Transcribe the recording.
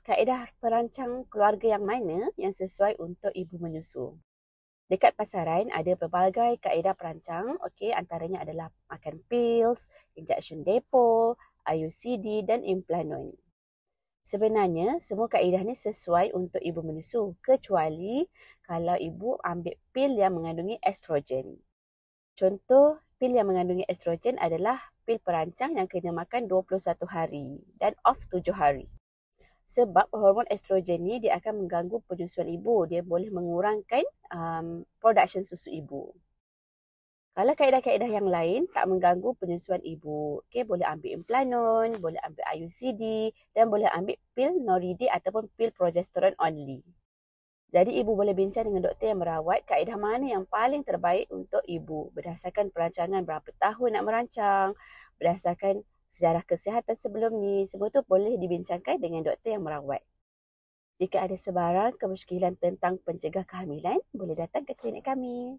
kaedah perancang keluarga yang mana yang sesuai untuk ibu menyusu? Dekat pasaran ada pelbagai kaedah perancang, okey, antaranya adalah makan pills, injection depo, IUCD dan implanon. Sebenarnya semua kaedah ni sesuai untuk ibu menyusu kecuali kalau ibu ambil pil yang mengandungi estrogen. Contoh pil yang mengandungi estrogen adalah pil perancang yang kena makan 21 hari dan off 7 hari. Sebab hormon estrogen ni dia akan mengganggu penyusuan ibu. Dia boleh mengurangkan production susu ibu. Kalau kaedah-kaedah yang lain tak mengganggu penyusuan ibu, okay, boleh ambil implanon, boleh ambil IUCD dan boleh ambil pil Noridic ataupun pil progesterone only. Jadi ibu boleh bincang dengan doktor yang merawat kaedah mana yang paling terbaik untuk ibu berdasarkan perancangan berapa tahun nak merancang, berdasarkan sejarah kesihatan sebelum ni, semua tu boleh dibincangkan dengan doktor yang merawat. Jika ada sebarang kemusykilan tentang pencegah kehamilan, boleh datang ke klinik kami.